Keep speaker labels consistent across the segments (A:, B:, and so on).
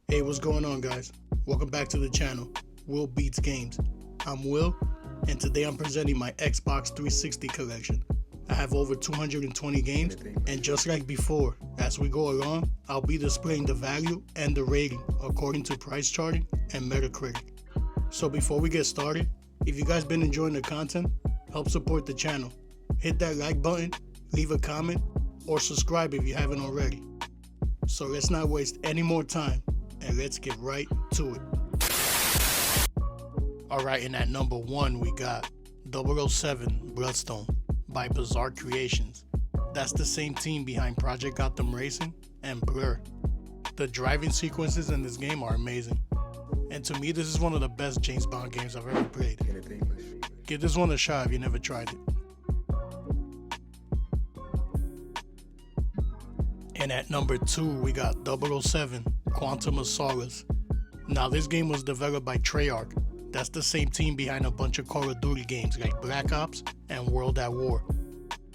A: Hey, what's going on, guys? Welcome back to the channel, Will Beats Games. I'm Will, and today I'm presenting my Xbox 360 collection. I have over 220 games, and just like before, as we go along, I'll be displaying the value and the rating according to price charting and Metacritic. So before we get started, if you guys been enjoying the content, help support the channel. Hit that like button, leave a comment, or subscribe if you haven't already. So let's not waste any more time, and let's get right to it. Alright, and at number 1 we got 007 Bloodstone by Bizarre Creations. That's the same team behind Project Gotham Racing and Blur. The driving sequences in this game are amazing, and to me this is one of the best James Bond games I've ever played. Give this one a shot if you never tried it. And at number 2 we got 007 Quantum of Solace. Now this game was developed by Treyarch. That's the same team behind a bunch of Call of Duty games like Black Ops and World at War.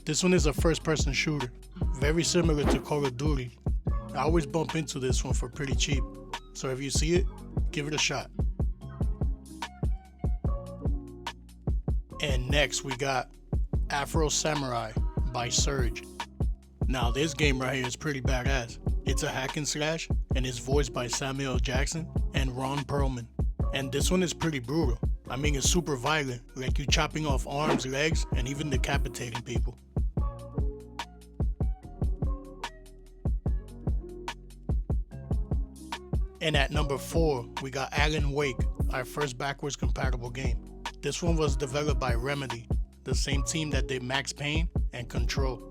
A: This one is a first-person shooter, very similar to Call of Duty. I always bump into this one for pretty cheap, so if you see it, give it a shot. And next we got Afro Samurai by Surge. Now this game right here is pretty badass. It's a hack and slash, and it's voiced by Samuel Jackson and Ron Perlman. And this one is pretty brutal. I mean, it's super violent, like you chopping off arms, legs, and even decapitating people. And at number 4, we got Alan Wake, our first backwards compatible game. This one was developed by Remedy, the same team that did Max Payne and Control.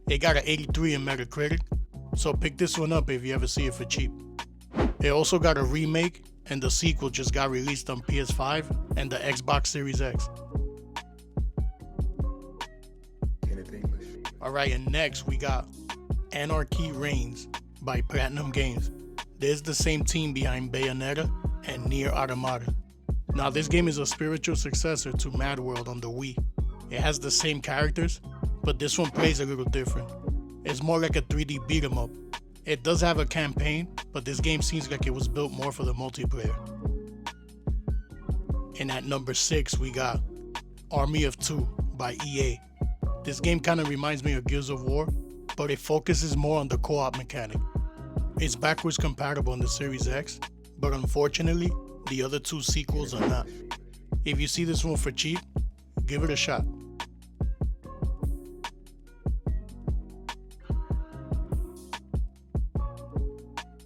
A: It got an 83 in Metacritic, so pick this one up if you ever see it for cheap. It also got a remake, and the sequel just got released on PS5 and the Xbox Series X. Alright, and next we got Anarchy Reigns by Platinum Games. This is the same team behind Bayonetta and Nier Automata. Now this game is a spiritual successor to Mad World on the Wii. It has the same characters, but this one plays a little different. It's more like a 3D beat 'em up. It does have a campaign, but this game seems like it was built more for the multiplayer. And at number 6 we got Army of Two by EA. This game kind of reminds me of Gears of War, but it focuses more on the co-op mechanic. It's backwards compatible on the Series X, but unfortunately the other 2 sequels are not. If you see this one for cheap, give it a shot.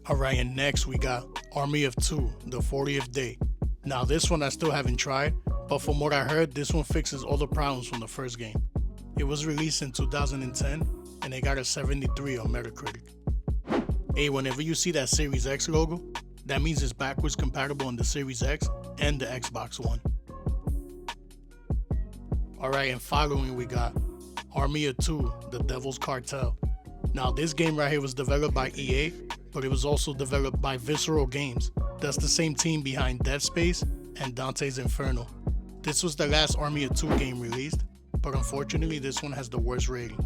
A: Alright, and next we got Army of Two, the 40th Day. Now this one I still haven't tried, but from what I heard, this one fixes all the problems from the first game. It was released in 2010, and it got a 73 on Metacritic. Hey, whenever you see that Series X logo, that means it's backwards compatible on the Series X and the Xbox One. Alright, and following we got Army of Two, The Devil's Cartel. Now this game right here was developed by EA, but it was also developed by Visceral Games. That's the same team behind Dead Space and Dante's Inferno. This was the last Army of Two game released, but unfortunately this one has the worst rating.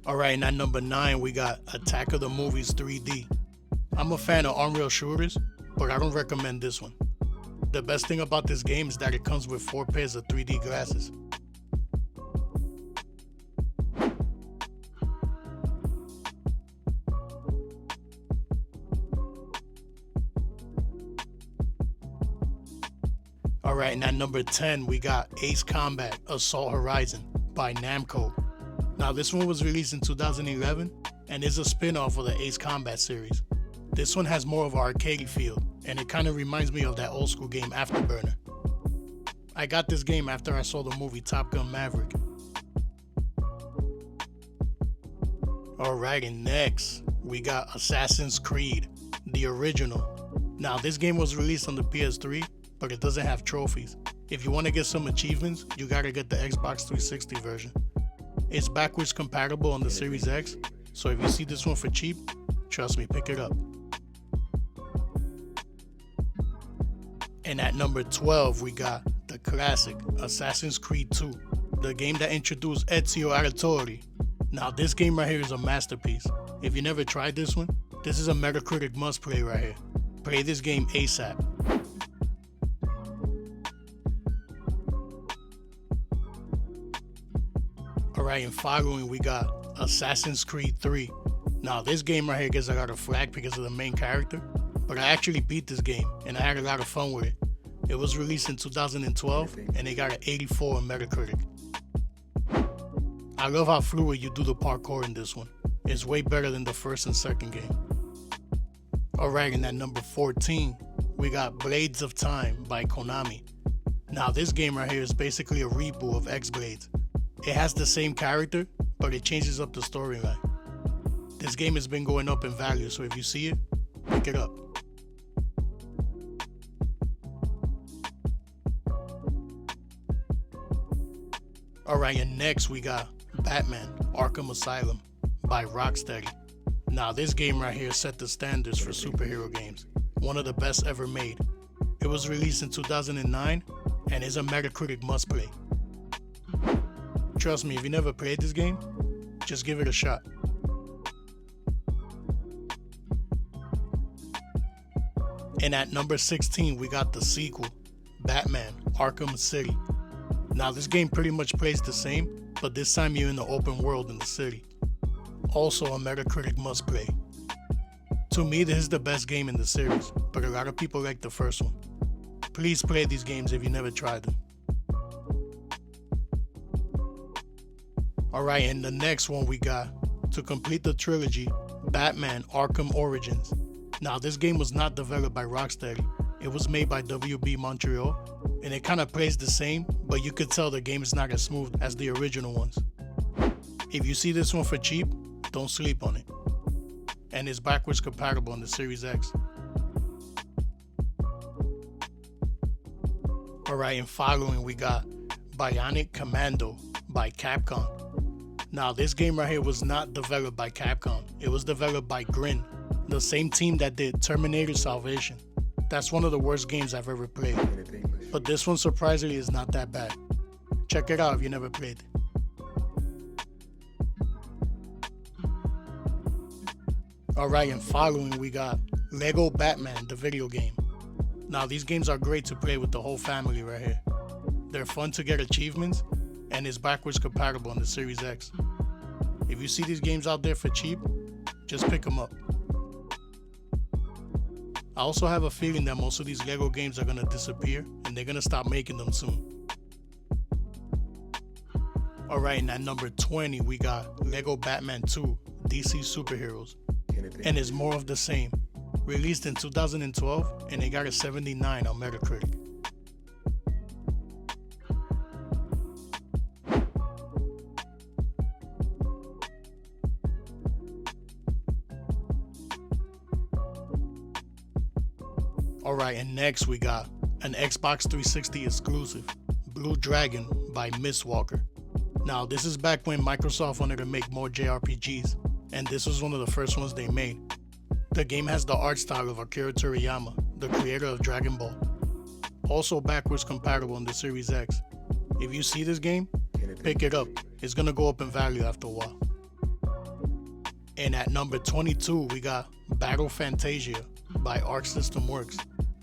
A: Alright, and at number 9 we got Attack of the Movies 3D. I'm a fan of Unreal shooters, but I don't recommend this one. The best thing about this game is that it comes with 4 pairs of 3D glasses. Alright, and at number 10 we got Ace Combat Assault Horizon by Namco. Now this one was released in 2011 and is a spin-off of the Ace Combat series. This one has more of an arcade feel, and it kind of reminds me of that old school game Afterburner. I got this game after I saw the movie Top Gun Maverick. Alright, and next we got Assassin's Creed, the original. Now this game was released on the PS3, but it doesn't have trophies. If you want to get some achievements, you gotta get the Xbox 360 version. It's backwards compatible on the Series X, so if you see this one for cheap, trust me, pick it up. And at number 12, we got the classic Assassin's Creed 2, the game that introduced Ezio Auditore. Now this game right here is a masterpiece. If you never tried this one, this is a Metacritic must play right here. Play this game ASAP. Alright, and following we got Assassin's Creed 3. Now this game right here gets a lot of flack because of the main character, but I actually beat this game and I had a lot of fun with it. It was released in 2012 and it got an 84 on Metacritic. I love how fluid you do the parkour in this one. It's way better than the first and second game. Alright, and at number 14, we got Blades of Time by Konami. Now this game right here is basically a reboot of X-Blades. It has the same character, but it changes up the storyline. This game has been going up in value, so if you see it, pick it up. Alright, and next we got Batman Arkham Asylum by Rocksteady. Now this game right here set the standards for superhero games, one of the best ever made. It was released in 2009 and is a Metacritic must play. Trust me, if you never played this game, just give it a shot. And at number 16, we got the sequel, Batman Arkham City. Now this game pretty much plays the same, but this time you're in the open world in the city. Also a Metacritic must play. To me, this is the best game in the series, but a lot of people like the first one. Please play these games if you never tried them. Alright, and the next one we got, to complete the trilogy, Batman Arkham Origins. Now this game was not developed by Rocksteady, it was made by WB Montreal, and it kind of plays the same, but you could tell the game is not as smooth as the original ones. If you see this one for cheap, don't sleep on it. And it's backwards compatible on the Series X. Alright, and following we got Bionic Commando by Capcom. Now this game right here was not developed by Capcom, it was developed by Grin, the same team that did Terminator Salvation. That's one of the worst games I've ever played, but this one surprisingly is not that bad. Check it out if you never played it. Alright, and following we got Lego Batman, the video game. Now these games are great to play with the whole family right here. They're fun to get achievements, and is backwards compatible on the Series X. If you see these games out there for cheap, just pick them up. I also have a feeling that most of these Lego games are going to disappear and they're going to stop making them soon. Alright, and at number 20 we got Lego Batman 2 DC Superheroes, and it's more of the same. Released in 2012 and it got a 79 on Metacritic. Alright, and next we got an Xbox 360 exclusive, Blue Dragon by Mistwalker. Now this is back when Microsoft wanted to make more JRPGs, and this was one of the first ones they made. The game has the art style of Akira Toriyama, the creator of Dragon Ball. Also backwards compatible on the Series X. If you see this game, pick it up. It's gonna go up in value after a while. And at number 22 we got Battle Fantasia by Arc System Works.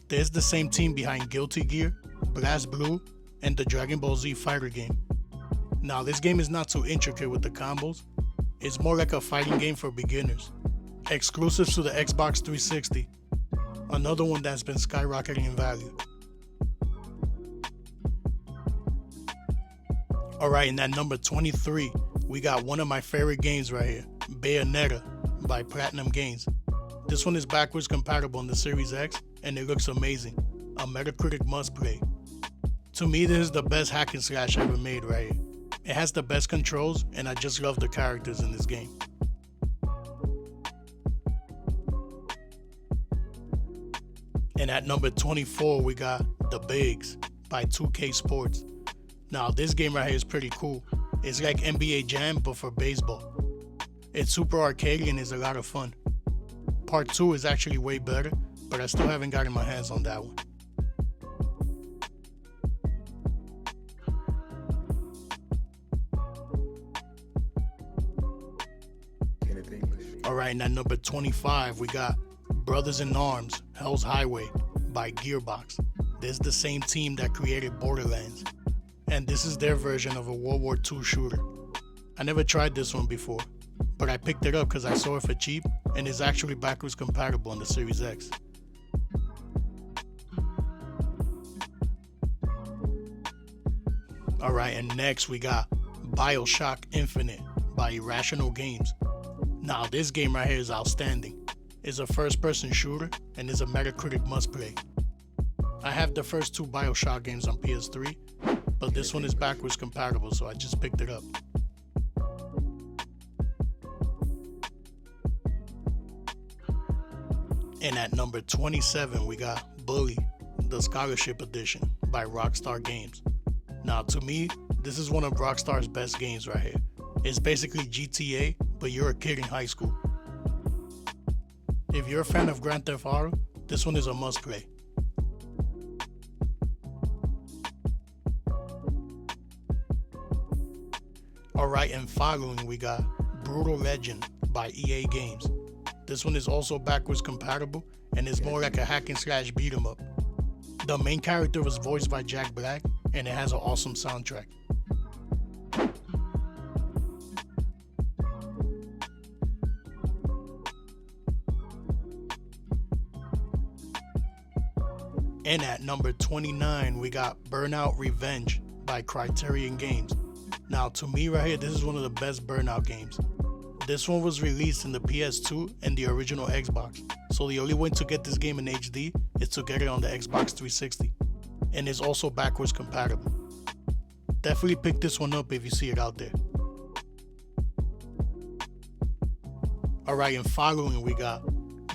A: There's the same team behind Guilty Gear, Blast Blue, and the Dragon Ball Z fighter game. Now this game is not too intricate with the combos, it's more like a fighting game for beginners. Exclusives to the Xbox 360, another one that's been skyrocketing in value. Alright, and at number 23, we got one of my favorite games right here, Bayonetta by Platinum Games. This one is backwards compatible on the Series X, and it looks amazing. A Metacritic must play. To me, this is the best hack and slash ever made right here. It has the best controls, and I just love the characters in this game. And at number 24, we got The Bigs by 2K Sports. Now, this game right here is pretty cool. It's like NBA Jam, but for baseball. It's super arcade and is a lot of fun. Part 2 is actually way better, but I still haven't gotten my hands on that one. Alright, and at number 25, we got Brothers in Arms, Hell's Highway by Gearbox. This is the same team that created Borderlands, and this is their version of a World War II shooter. I never tried this one before, but I picked it up because I saw it for cheap, and it's actually backwards compatible on the Series X. Alright, and next we got BioShock Infinite by Irrational Games. Now this game right here is outstanding. It's a first-person shooter and is a Metacritic must-play. I have the first two BioShock games on PS3, but this one is backwards compatible, so I just picked it up. And at number 27, we got Bully, the Scholarship Edition by Rockstar Games. Now to me, this is one of Rockstar's best games right here. It's basically GTA, but you're a kid in high school. If you're a fan of Grand Theft Auto, this one is a must-play. Alright, and following we got Brutal Legend by EA Games. This one is also backwards compatible and is more like a hack and slash beat 'em up. The main character was voiced by Jack Black and it has an awesome soundtrack. And at number 29, we got Burnout Revenge by Criterion Games. Now to me right here, this is one of the best Burnout games. This one was released in the PS2 and the original Xbox, so the only way to get this game in HD is to get it on the Xbox 360, and it's also backwards compatible. Definitely pick this one up if you see it out there. Alright, and following we got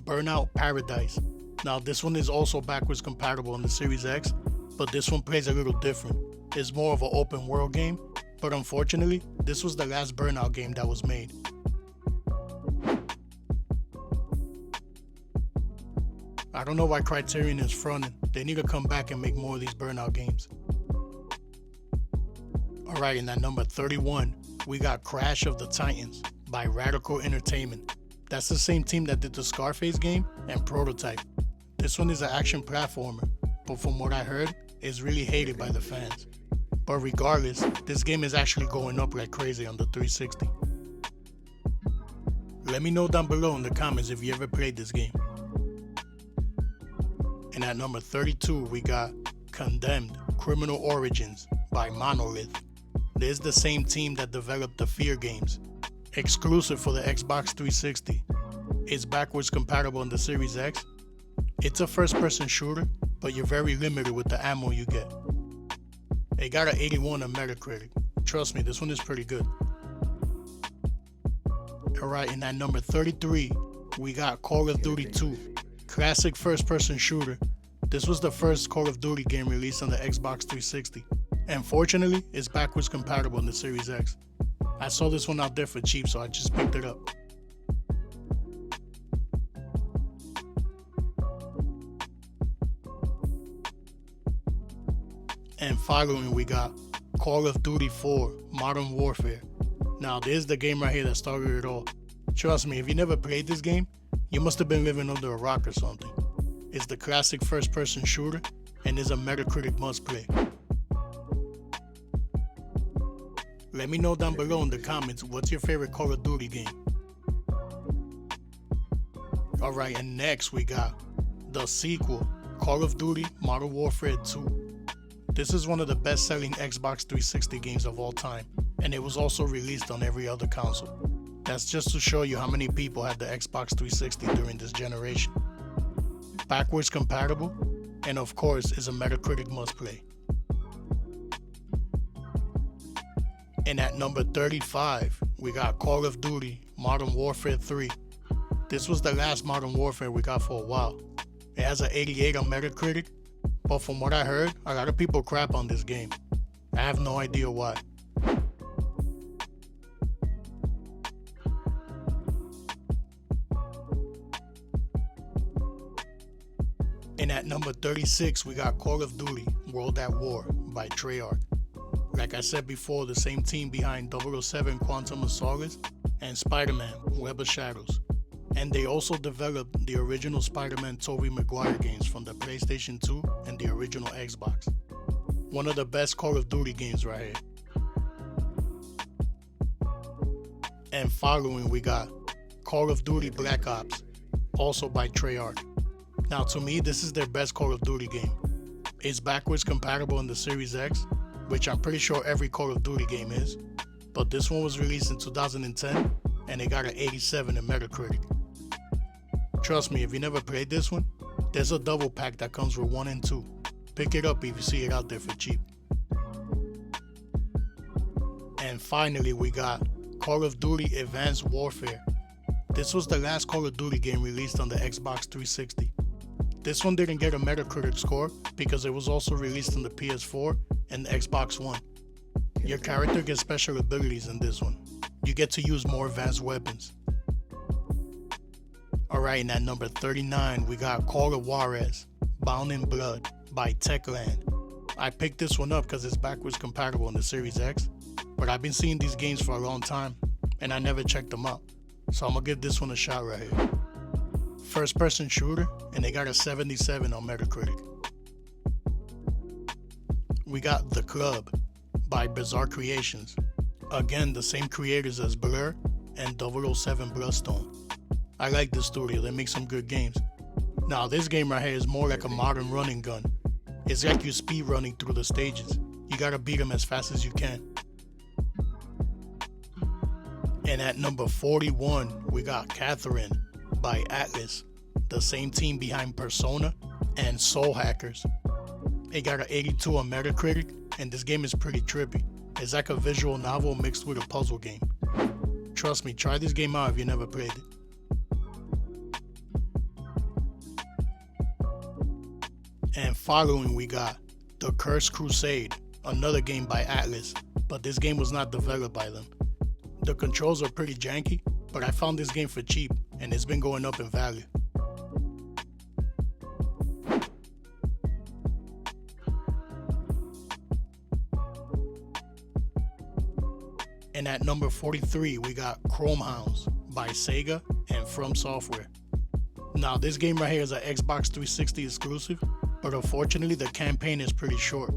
A: Burnout Paradise. Now this one is also backwards compatible on the Series X, but this one plays a little different. It's more of an open world game, but unfortunately, this was the last Burnout game that was made. I don't know why Criterion is fronting. They need to come back and make more of these Burnout games. Alright, and at number 31, we got Crash of the Titans by Radical Entertainment. That's the same team that did the Scarface game and Prototype. This one is an action platformer, but from what I heard, it's really hated by the fans. But regardless, this game is actually going up like crazy on the 360. Let me know down below in the comments if you ever played this game. And at number 32, we got Condemned: Criminal Origins by Monolith. This is the same team that developed the Fear games, exclusive for the Xbox 360. It's backwards compatible on the Series X. It's a first-person shooter, but you're very limited with the ammo you get. It got an 81 on Metacritic. Trust me, this one is pretty good. Alright, and at number 33, we got Call of Duty 2, classic first-person shooter. This was the first Call of Duty game released on the Xbox 360. And fortunately, it's backwards compatible in the Series X. I saw this one out there for cheap, so I just picked it up. And following, we got Call of Duty 4 Modern Warfare. Now this is the game right here that started it all. Trust me, if you never played this game, you must have been living under a rock or something. It's the classic first-person shooter and is a Metacritic must-play. Let me know down below in the comments what's your favorite Call of Duty game. Alright, and next we got the sequel, Call of Duty Modern Warfare 2. This is one of the best-selling Xbox 360 games of all time, and it was also released on every other console. That's just to show you how many people had the Xbox 360 during this generation. Backwards compatible, and of course is a Metacritic must-play. And at number 35, we got Call of Duty Modern Warfare 3. This was the last Modern Warfare we got for a while. It has an 88 on Metacritic, but from what I heard, a lot of people crap on this game. I have no idea why. And at number 36, we got Call of Duty World at War by Treyarch. Like I said before, the same team behind 007 Quantum of Solace and Spider-Man Web of Shadows. And they also developed the original Spider-Man Tobey Maguire games from the PlayStation 2 and the original Xbox. One of the best Call of Duty games right here. And following we got Call of Duty Black Ops, also by Treyarch. Now to me this is their best Call of Duty game. It's backwards compatible in the Series X, which I'm pretty sure every Call of Duty game is, but this one was released in 2010 and it got an 87 in Metacritic. Trust me, if you never played this one, there's a double pack that comes with 1 and 2. Pick it up if you see it out there for cheap. And finally we got Call of Duty Advanced Warfare. This was the last Call of Duty game released on the Xbox 360. This one didn't get a Metacritic score because it was also released on the PS4 and the Xbox One. Your character gets special abilities in this one. You get to use more advanced weapons. Alright, and at number 39 we got Call of Juarez, Bound in Blood by Techland. I picked this one up because it's backwards compatible in the Series X, but I've been seeing these games for a long time and I never checked them out. So I'm gonna give this one a shot right here. First person shooter, and they got a 77 on Metacritic. We got The Club by Bizarre Creations. Again, the same creators as Blur and 007 Bloodstone. I like this studio, they make some good games. Now this game right here is more like a modern running gun. It's like you speed running through the stages. You gotta beat them as fast as you can. And at number 41, we got Catherine by Atlus, the same team behind Persona and Soul Hackers. It got an 82 on Metacritic, and this game is pretty trippy. It's like a visual novel mixed with a puzzle game. Trust me, try this game out if you never played it. And following we got The Cursed Crusade, another game by Atlus, but this game was not developed by them. The controls are pretty janky, but I found this game for cheap and it's been going up in value. And at number 43 we got Chrome Hounds by Sega and From Software. Now this game right here is an Xbox 360 exclusive, but unfortunately the campaign is pretty short.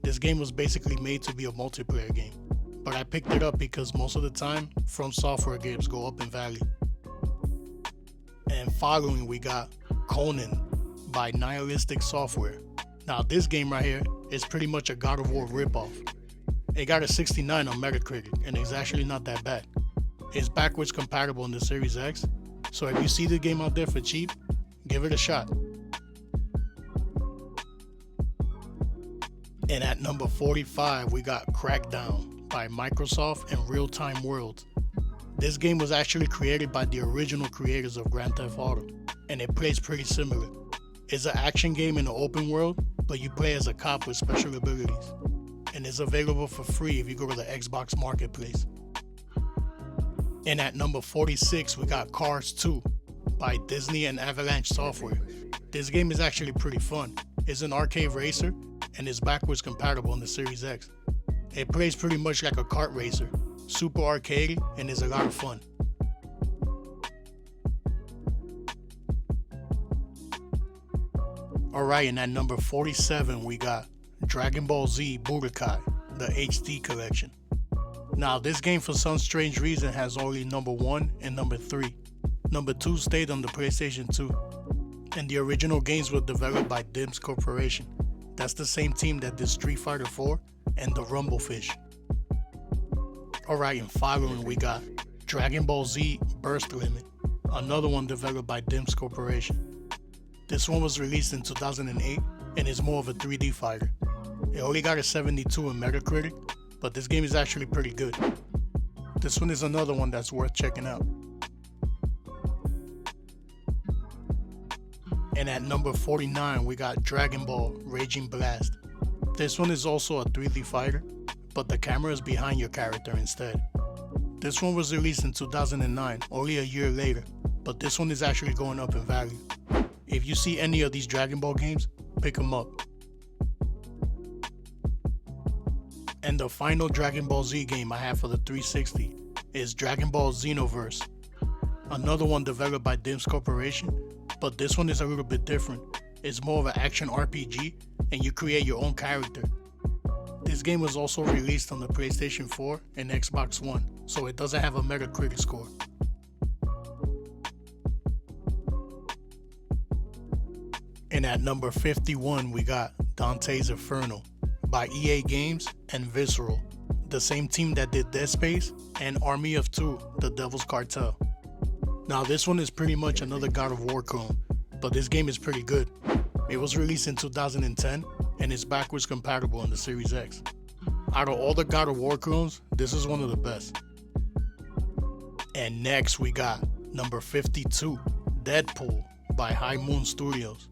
A: This game was basically made to be a multiplayer game, but I picked it up because most of the time From Software games go up in value. And following we got Conan by Nihilistic Software. Now this game right here is pretty much a God of War ripoff. It got a 69 on Metacritic and it's actually not that bad. It's backwards compatible in the Series X, so if you see the game out there for cheap, give it a shot. And at number 45 we got Crackdown by Microsoft and Real Time Worlds. This game was actually created by the original creators of Grand Theft Auto, and it plays pretty similar. It's an action game in the open world, but you play as a cop with special abilities. And it's available for free if you go to the Xbox Marketplace. And at number 46 we got Cars 2 by Disney and Avalanche Software. This game is actually pretty fun. It's an arcade racer and is backwards compatible in the Series X. It plays pretty much like a kart racer, super arcade, and is a lot of fun. Alright, and at number 47 we got Dragon Ball Z Budokai, the HD collection. Now this game for some strange reason has only number 1 and number 3. Number 2 stayed on the PlayStation 2. And the original games were developed by DIMS Corporation. That's the same team that did Street Fighter 4 and the Rumblefish. Alright, and following we got Dragon Ball Z Burst Limit, another one developed by DIMS Corporation. This one was released in 2008 and is more of a 3D fighter. It only got a 72 in Metacritic, but this game is actually pretty good. This one is another one that's worth checking out. And at number 49 we got Dragon Ball Raging Blast. This one is also a 3D fighter, but the camera is behind your character instead. This one was released in 2009, only a year later, but this one is actually going up in value. If you see any of these Dragon Ball games, pick them up. And the final Dragon Ball Z game I have for the 360 is Dragon Ball Xenoverse. Another one developed by Dims Corporation, but this one is a little bit different. It's more of an action RPG, and you create your own character. This game was also released on the PlayStation 4 and Xbox One, so it doesn't have a Metacritic score. And at number 51, we got Dante's Inferno by EA Games and Visceral, the same team that did Dead Space and Army of Two, The Devil's Cartel. Now this one is pretty much another God of War clone, but this game is pretty good. It was released in 2010 and is backwards compatible on the Series X. Out of all the God of War clones, this is one of the best. And next we got number 52, Deadpool by High Moon Studios.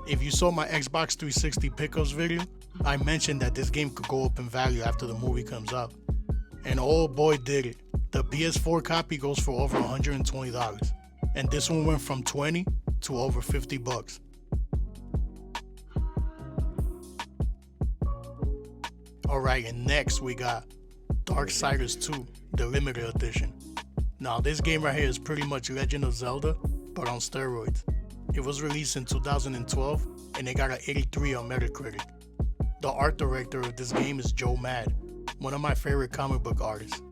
A: If you saw my Xbox 360 pickups video, I mentioned that this game could go up in value after the movie comes out. And oh boy did it. The PS4 copy goes for over $120, and this one went from 20 to over 50 bucks. Alright, and next we got Darksiders 2, the limited edition. Now this game right here is pretty much Legend of Zelda, but on steroids. It was released in 2012, and it got an 83 on Metacritic. The art director of this game is Joe Mad, one of my favorite comic book artists.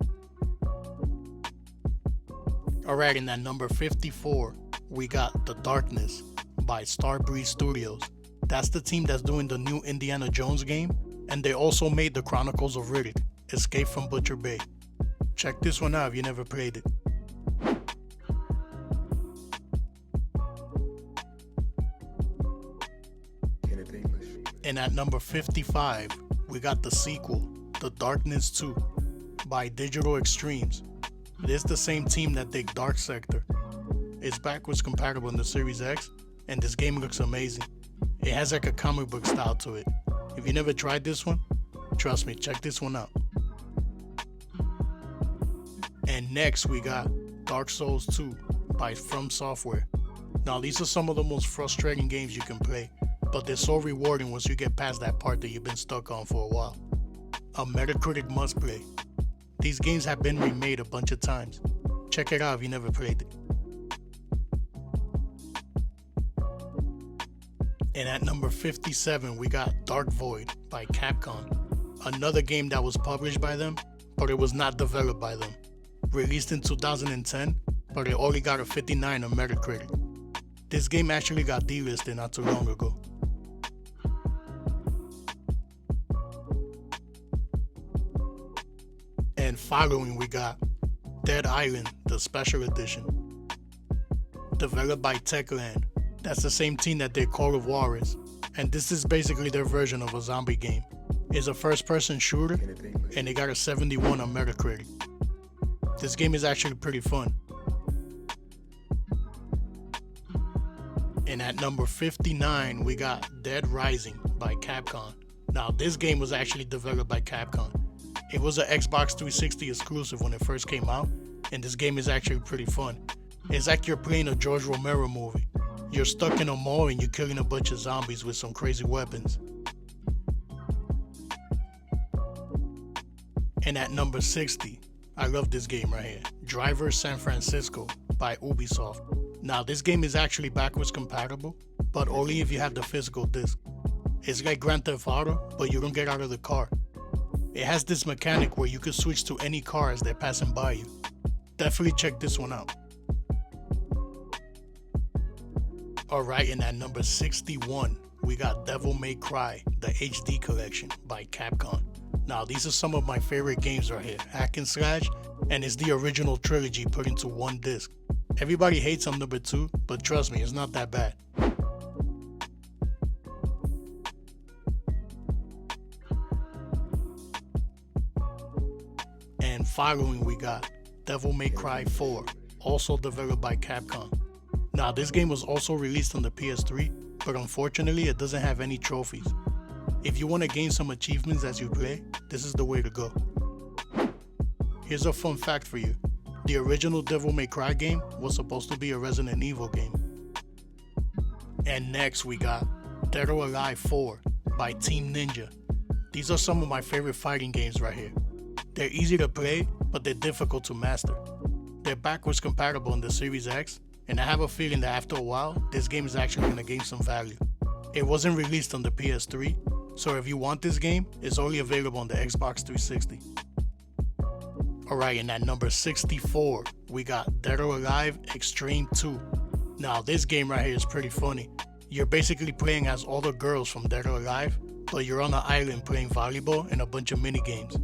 A: Alright, and at number 54, we got The Darkness by Starbreeze Studios. That's the team that's doing the new Indiana Jones game, and they also made the Chronicles of Riddick, Escape from Butcher Bay. Check this one out if you never played it. And at number 55, we got the sequel, The Darkness 2 by Digital Extremes. It is the same team that did Dark Sector. It's backwards compatible in the Series X, and this game looks amazing. It has like a comic book style to it. If you never tried this one, trust me, check this one out. And next we got Dark Souls 2 by From Software. Now these are some of the most frustrating games you can play, but they're so rewarding once you get past that part that you've been stuck on for a while. A Metacritic must play. These games have been remade a bunch of times. Check it out if you never played it. And at number 57, we got Dark Void by Capcom. Another game that was published by them, but it was not developed by them. Released in 2010, but it only got a 59 on Metacritic. This game actually got delisted not too long ago. And following we got Dead Island, the Special Edition. Developed by Techland. That's the same team that did Call of Juarez. And this is basically their version of a zombie game. It's a first-person shooter, and it got a 71 on Metacritic. This game is actually pretty fun. And at number 59, we got Dead Rising by Capcom. Now this game was actually developed by Capcom. It was an Xbox 360 exclusive when it first came out, and this game is actually pretty fun. It's like you're playing a George Romero movie. You're stuck in a mall and you're killing a bunch of zombies with some crazy weapons. And at number 60, I love this game right here, Driver San Francisco by Ubisoft. Now this game is actually backwards compatible, but only if you have the physical disc. It's like Grand Theft Auto, but you don't get out of the car. It has this mechanic where you can switch to any car as they're passing by you. Definitely check this one out. Alright, and at number 61, we got Devil May Cry, the HD collection by Capcom. Now these are some of my favorite games right here, hack and slash, and it's the original trilogy put into one disc. Everybody hates on number 2, but trust me, it's not that bad. And following we got Devil May Cry 4, also developed by Capcom. Now this game was also released on the PS3, but unfortunately it doesn't have any trophies. If you want to gain some achievements as you play, this is the way to go. Here's a fun fact for you. The original Devil May Cry game was supposed to be a Resident Evil game. And next we got Dead or Alive 4 by Team Ninja. These are some of my favorite fighting games right here. They're easy to play, but they're difficult to master. They're backwards compatible in the Series X, and I have a feeling that after a while, this game is actually going to gain some value. It wasn't released on the PS3, so if you want this game, it's only available on the Xbox 360. Alright, and at number 64, we got Dead or Alive Extreme 2. Now this game right here is pretty funny. You're basically playing as all the girls from Dead or Alive, but you're on an island playing volleyball and a bunch of mini games.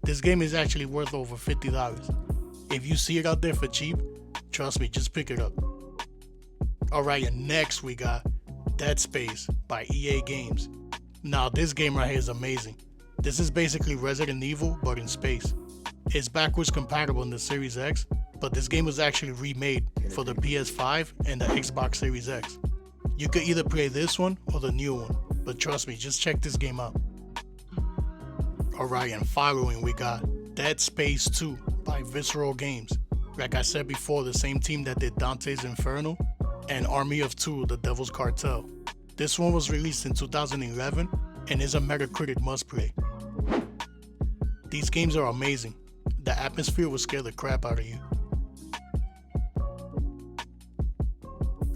A: This game is actually worth over $50. If you see it out there for cheap, trust me, just pick it up. Alright, and next we got Dead Space by EA Games. Now this game right here is amazing. This is basically Resident Evil but in space. It's backwards compatible in the Series X, but this game was actually remade for the PS5 and the Xbox Series X. You could either play this one or the new one, but trust me, just check this game out. Alright, and following we got Dead Space 2 by Visceral Games. Like I said before, the same team that did Dante's Inferno and Army of Two, The Devil's Cartel. This one was released in 2011 and is a Metacritic must-play. These games are amazing. The atmosphere will scare the crap out of you.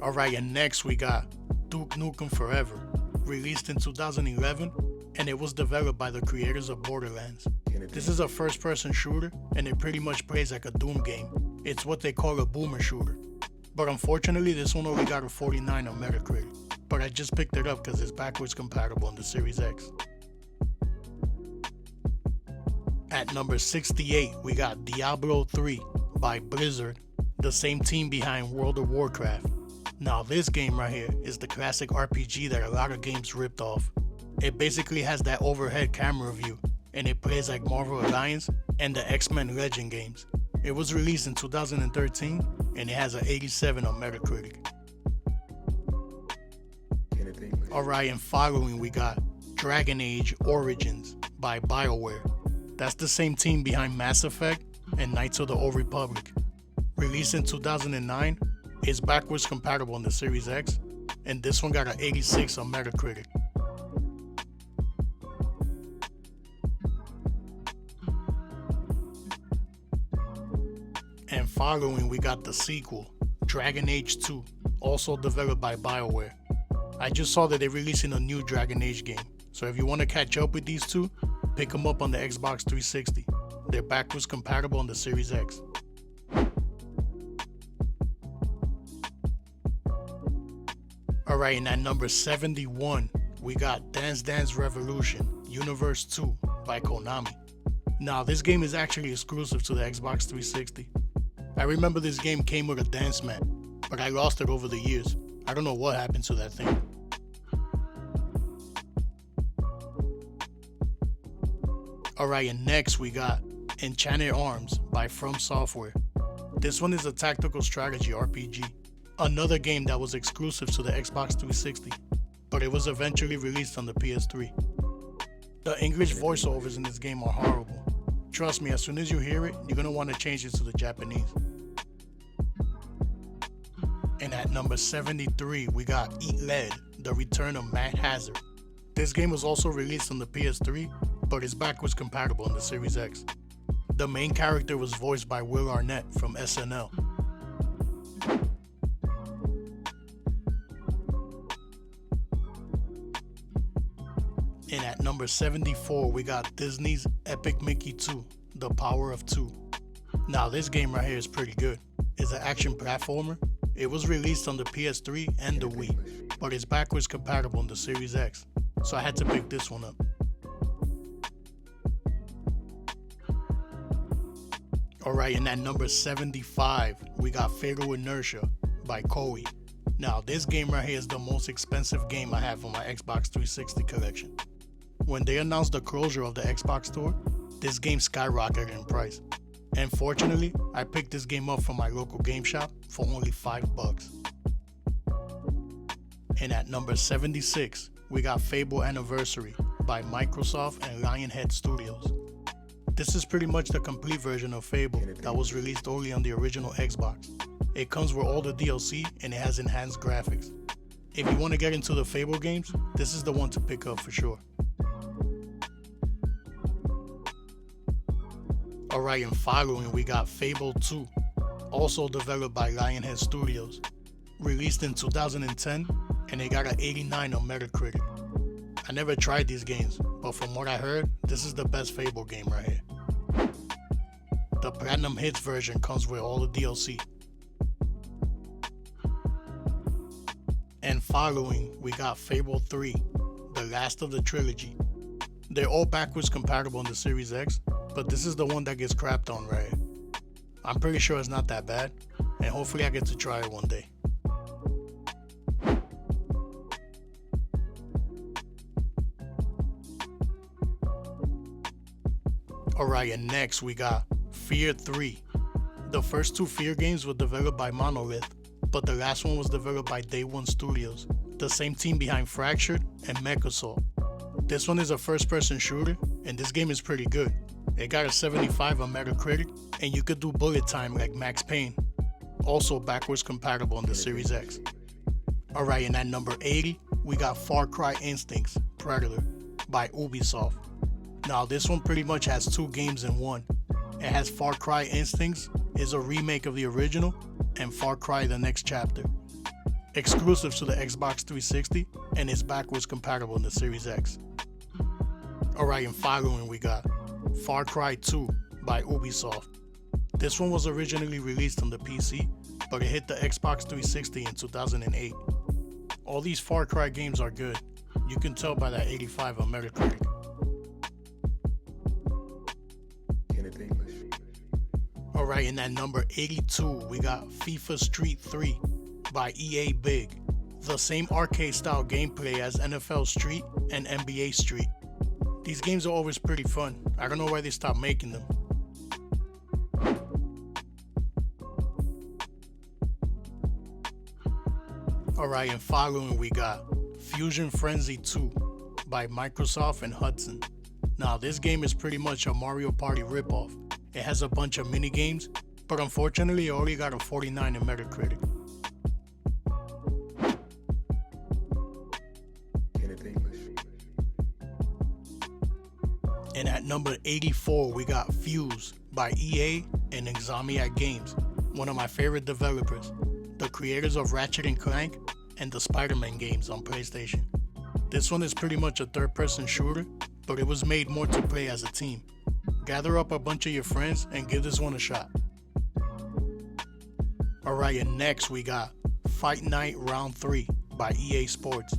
A: Alright, and next we got Duke Nukem Forever, released in 2011, and it was developed by the creators of Borderlands. This is a first-person shooter, and it pretty much plays like a Doom game. It's what they call a boomer shooter. But unfortunately, this one only got a 49 on Metacritic. But I just picked it up because it's backwards compatible in the Series X. At number 68, we got Diablo 3 by Blizzard, the same team behind World of Warcraft. Now this game right here is the classic RPG that a lot of games ripped off. It basically has that overhead camera view, and it plays like Marvel Alliance and the X-Men Legend games. It was released in 2013, and it has an 87 on Metacritic. Alright, and following we got Dragon Age Origins by BioWare. That's the same team behind Mass Effect and Knights of the Old Republic. Released in 2009, it's backwards compatible in the Series X, and this one got an 86 on Metacritic. And following we got the sequel, Dragon Age 2, also developed by BioWare. I just saw that they're releasing a new Dragon Age game, so if you want to catch up with these two, pick them up on the Xbox 360. They're backwards compatible on the Series X. Alright, and at number 71, we got Dance Dance Revolution Universe 2 by Konami. Now this game is actually exclusive to the Xbox 360. I remember this game came with a dance mat, but I lost it over the years. I don't know what happened to that thing. Alright, and next we got Enchanted Arms by From Software. This one is a tactical strategy RPG. Another game that was exclusive to the Xbox 360, but it was eventually released on the PS3. The English voiceovers in this game are horrible. Trust me, as soon as you hear it, you're going to want to change it to the Japanese. And at number 73, we got Eat Lead, The Return of Matt Hazard. This game was also released on the PS3, but is backwards compatible in the Series X. The main character was voiced by Will Arnett from SNL. And at number 74, we got Disney's Epic Mickey 2, The Power of Two. Now this game right here is pretty good. It's an action platformer. It was released on the PS3 and the Wii, but it's backwards compatible in the Series X, so I had to pick this one up. Alright, and at number 75, we got Fatal Inertia by Koei. Now this game right here is the most expensive game I have on my Xbox 360 collection. When they announced the closure of the Xbox store, this game skyrocketed in price. And fortunately, I picked this game up from my local game shop for only $5. And at number 76, we got Fable Anniversary by Microsoft and Lionhead Studios. This is pretty much the complete version of Fable that was released only on the original Xbox. It comes with all the DLC and it has enhanced graphics. If you want to get into the Fable games, this is the one to pick up for sure. Alright, and following we got Fable 2, also developed by Lionhead Studios, released in 2010, and they got an 89 on Metacritic. I never tried these games, but from what I heard, this is the best Fable game right here. The Platinum Hits version comes with all the DLC. And following, we got Fable 3, the last of the trilogy. They're all backwards compatible on the Series X, but this is the one that gets crapped on right here. I'm pretty sure it's not that bad, and hopefully I get to try it one day. Alright, and next we got Fear 3. The first two Fear games were developed by Monolith, but the last one was developed by Day One Studios, the same team behind Fractured and MechAssault. This one is a first-person shooter, and this game is pretty good. It got a 75 on Metacritic, and you could do bullet time like Max Payne. Also backwards compatible on the Series X. Alright, and at number 80, we got Far Cry Instincts Predator by Ubisoft. Now this one pretty much has two games in one. It has Far Cry Instincts, is a remake of the original, and Far Cry The Next Chapter. Exclusive to the Xbox 360, and is backwards compatible in the Series X. Alright, and following we got Far Cry 2 by Ubisoft. This one was originally released on the PC, but it hit the Xbox 360 in 2008. All these Far Cry games are good. You can tell by that 85 on Metacritic. Alright, and at number 82, we got FIFA Street 3 by EA Big. The same arcade style gameplay as NFL Street and NBA Street. These games are always pretty fun. I don't know why they stopped making them. Alright, and following we got Fusion Frenzy 2 by Microsoft and Hudson. Now this game is pretty much a Mario Party ripoff. It has a bunch of mini games, but unfortunately it only got a 49 in Metacritic. And at number 84 we got Fuse by EA and Insomniac Games, one of my favorite developers, the creators of Ratchet & Clank and the Spider-Man games on PlayStation. This one is pretty much a third-person shooter, but it was made more to play as a team. Gather up a bunch of your friends and give this one a shot. Alright, and next we got Fight Night Round 3 by EA Sports.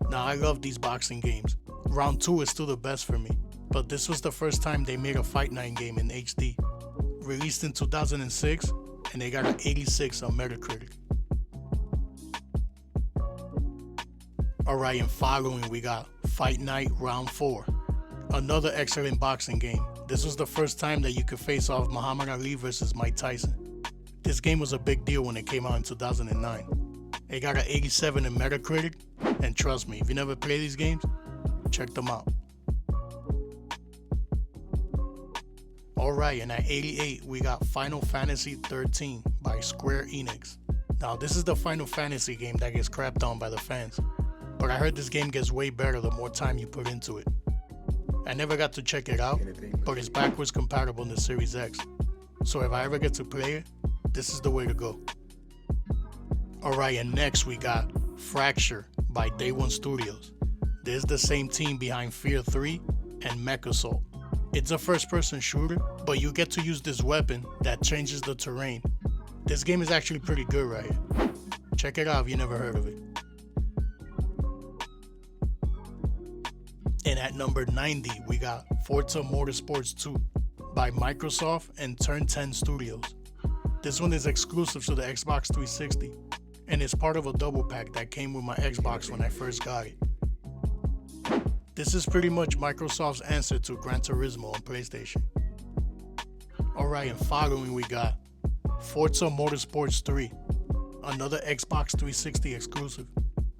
A: Now I love these boxing games. Round 2 is still the best for me, but this was the first time they made a Fight Night game in HD. Released in 2006, and they got an 86 on Metacritic. Alright, and following we got Fight Night Round 4. Another excellent boxing game. This was the first time that you could face off Muhammad Ali versus Mike Tyson. This game was a big deal when it came out in 2009. It got an 87 in Metacritic, and trust me, if you never play these games, check them out. Alright, and at 88 we got Final Fantasy 13 by Square Enix. Now this is the Final Fantasy game that gets crapped on by the fans, but I heard this game gets way better the more time you put into it. I never got to check it out, but it's backwards compatible in the Series X, so if I ever get to play it, this is the way to go. Alright, and next we got Fracture by Day One Studios. This is the same team behind Fear 3 and MechAssault. It's a first-person shooter, but you get to use this weapon that changes the terrain. This game is actually pretty good right here. Check it out if you never heard of it. And at number 90, we got Forza Motorsports 2 by Microsoft and Turn 10 Studios. This one is exclusive to the Xbox 360, and it's part of a double pack that came with my Xbox when I first got it. This is pretty much Microsoft's answer to Gran Turismo on PlayStation. Alright, and following we got Forza Motorsports 3, another Xbox 360 exclusive.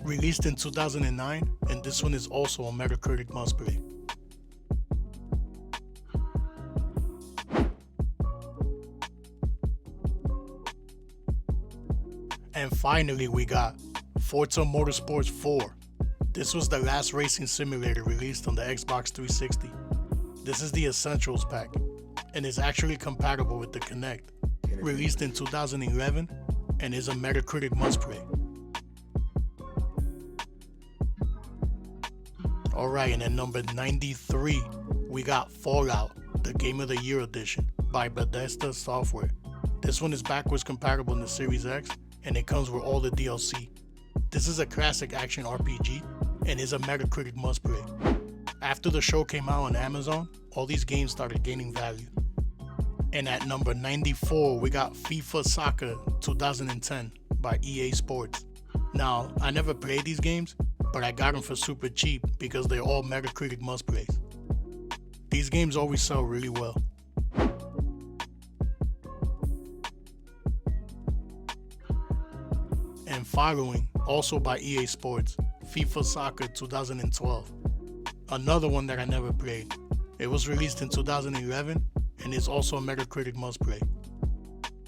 A: Released in 2009, and this one is also a Metacritic must play. And finally we got Forza Motorsports 4. This was the last racing simulator released on the Xbox 360. This is the Essentials pack. and is actually compatible with the Kinect. Released in 2011 and is a Metacritic must-play. Alright, and at number 93, we got Fallout, the Game of the Year edition by Bethesda Software. This one is backwards compatible in the Series X, and it comes with all the DLC. This is a classic action RPG, and is a Metacritic must-play. After the show came out on Amazon, all these games started gaining value. And at number 94, we got FIFA Soccer 2010 by EA Sports. Now, I never played these games, but I got them for super cheap because they're all Metacritic must-plays. These games always sell really well. And following, also by EA Sports, FIFA Soccer 2012. Another one that I never played. It was released in 2011 and is also a Metacritic must-play.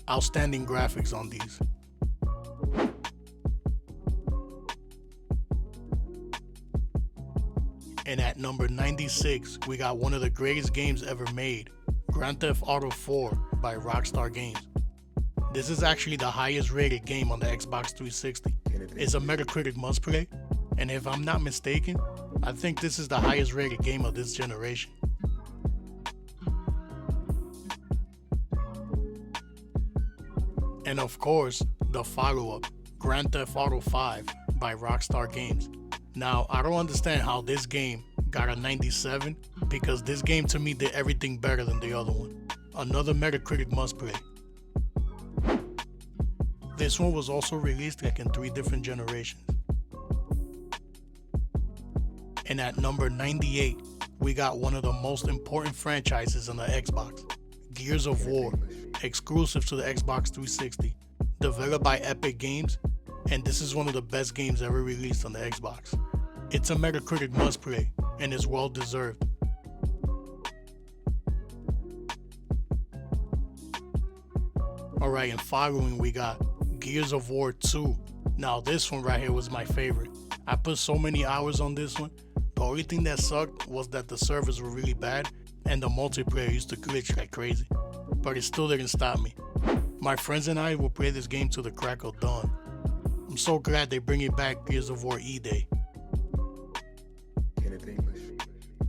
A: Outstanding graphics on these. And at number 96, we got one of the greatest games ever made, Grand Theft Auto 4 by Rockstar Games. This is actually the highest rated game on the Xbox 360. It's a Metacritic must-play, and if I'm not mistaken, I think this is the highest rated game of this generation. And of course, the follow-up, Grand Theft Auto 5 by Rockstar Games. Now, I don't understand how this game got a 97, because this game to me did everything better than the other one. Another Metacritic must-play. This one was also released like in 3 different generations. And at number 98, we got one of the most important franchises on the Xbox, Gears of War, exclusive to the Xbox 360, developed by Epic Games, and this is one of the best games ever released on the Xbox. It's a Metacritic must-play, and is well deserved. Alright, and following we got Gears of War 2. Now this one right here was my favorite. I put so many hours on this one. The only thing that sucked was that the servers were really bad and the multiplayer used to glitch like crazy. But it still didn't stop me. My friends and I will play this game till the crack of dawn. I'm so glad they bring it back Gears of War E-Day.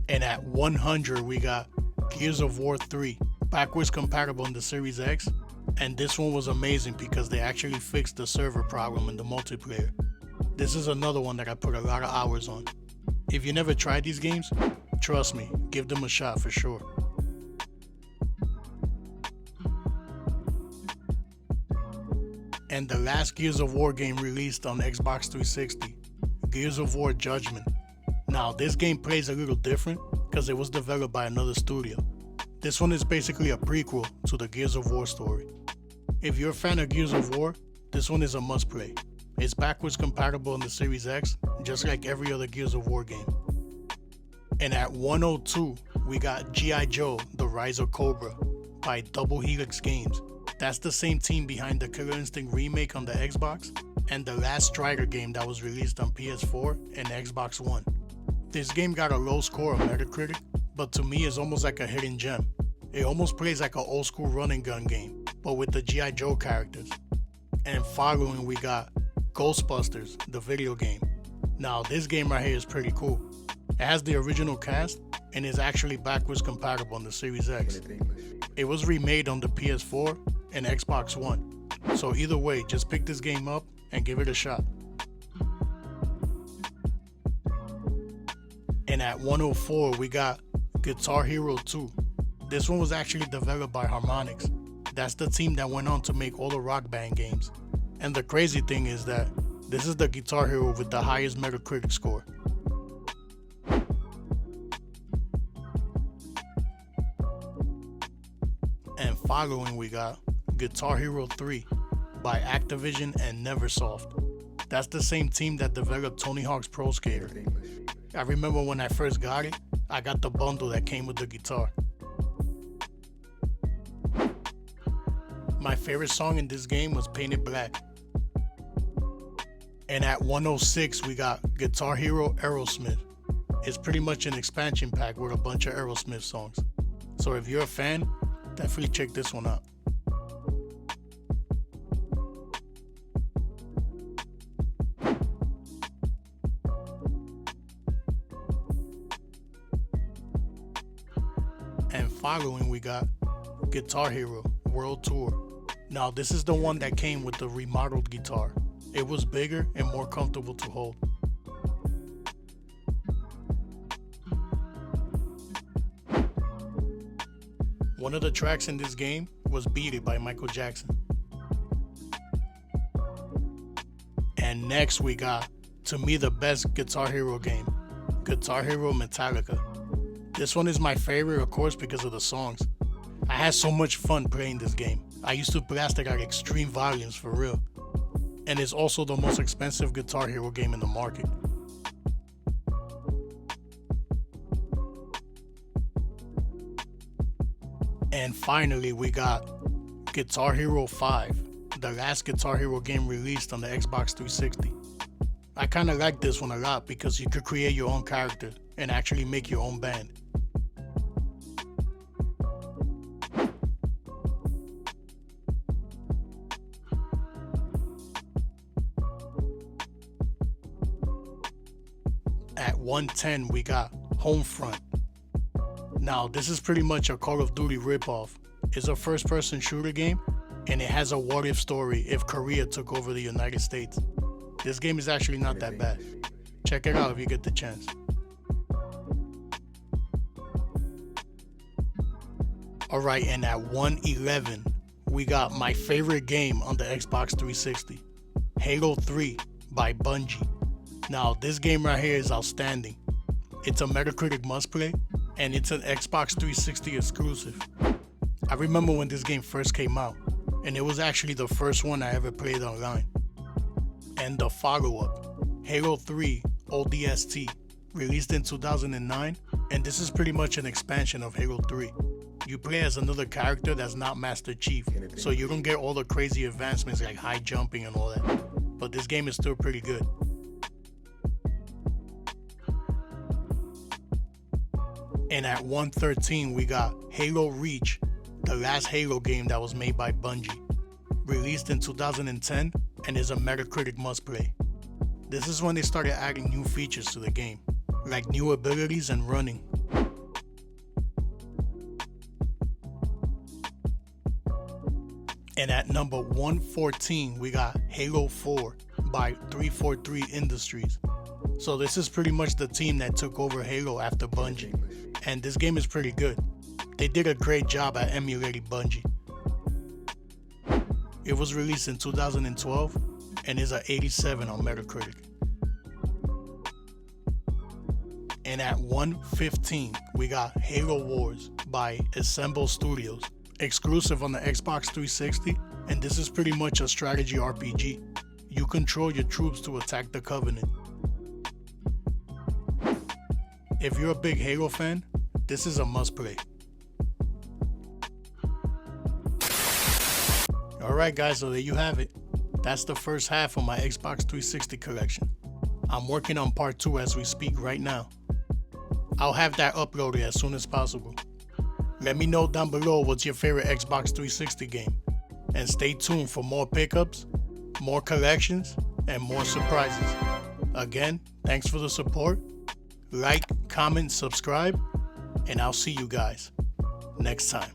A: And at 100 we got Gears of War 3, backwards compatible in the Series X, and this one was amazing because they actually fixed the server problem in the multiplayer. This is another one that I put a lot of hours on. If you never tried these games, trust me, give them a shot for sure. And the last Gears of War game released on Xbox 360, Gears of War Judgment. Now this game plays a little different because it was developed by another studio. This one is basically a prequel to the Gears of War story. If you're a fan of Gears of War, this one is a must play. It's backwards compatible in the Series X, just like every other Gears of War game. And at 102, we got G.I. Joe, The Rise of Cobra by Double Helix Games. That's the same team behind the Killer Instinct remake on the Xbox and the last Strider game that was released on PS4 and Xbox One. This game got a low score on Metacritic, but to me it's almost like a hidden gem. It almost plays like an old school run and gun game, but with the G.I. Joe characters. And following we got Ghostbusters, the video game. Now this game right here is pretty cool. It has the original cast and is actually backwards compatible on the Series X. It was remade on the PS4 and Xbox One. So either way, just pick this game up and give it a shot. And at 104 we got Guitar Hero 2. This one was actually developed by Harmonix. That's the team that went on to make all the Rock Band games. And the crazy thing is that this is the Guitar Hero with the highest Metacritic score. And following we got Guitar Hero 3 by Activision and Neversoft. That's the same team that developed Tony Hawk's Pro Skater. I remember when I first got it, I got the bundle that came with the guitar. My favorite song in this game was Painted Black. And at 106 we got Guitar Hero Aerosmith. It's pretty much an expansion pack with a bunch of Aerosmith songs. So if you're a fan, Definitely check this one out. And following, we got Guitar Hero World Tour. Now this is the one that came with the remodeled guitar. It was bigger and more comfortable to hold. One of the tracks in this game was Beat It by Michael Jackson. And next we got, to me, the best Guitar Hero game, Guitar Hero Metallica. This one is my favorite, of course, because of the songs. I had so much fun playing this game. I used to blast it at extreme volumes for real. And it's also the most expensive Guitar Hero game in the market. And finally, we got Guitar Hero 5, the last Guitar Hero game released on the Xbox 360. I kinda like this one a lot because you could create your own character and actually make your own band. At 110, we got Homefront. Now, this is pretty much a Call of Duty ripoff. It's a first-person shooter game, and it has a what-if story if Korea took over the United States. This game is actually not that bad. Check it out if you get the chance. Alright, and at 111, we got my favorite game on the Xbox 360, Halo 3 by Bungie. Now, this game right here is outstanding. It's a Metacritic must-play, and it's an Xbox 360 exclusive. I remember when this game first came out, and it was actually the first one I ever played online. And the follow-up, Halo 3 ODST, released in 2009, and this is pretty much an expansion of Halo 3. You play as another character that's not Master Chief, so you don't get all the crazy advancements like high jumping and all that. But this game is still pretty good. And at 113, we got Halo Reach, the last Halo game that was made by Bungie. Released in 2010 and is a Metacritic must-play. This is when they started adding new features to the game, like new abilities and running. And at number 114, we got Halo 4 by 343 Industries. So this is pretty much the team that took over Halo after Bungie. And this game is pretty good. They did a great job at emulating Bungie. It was released in 2012 and is an 87 on Metacritic. And at 115, we got Halo Wars by Assemble Studios, exclusive on the Xbox 360, and this is pretty much a strategy RPG. You control your troops to attack the Covenant. If you're a big Halo fan, this is a must-play. Alright guys, so there you have it. That's the first half of my Xbox 360 collection. I'm working on part 2 as we speak right now. I'll have that uploaded as soon as possible. Let me know down below what's your favorite Xbox 360 game. And stay tuned for more pickups, more collections, and more surprises. Again, thanks for the support. Like, comment, subscribe, and I'll see you guys next time.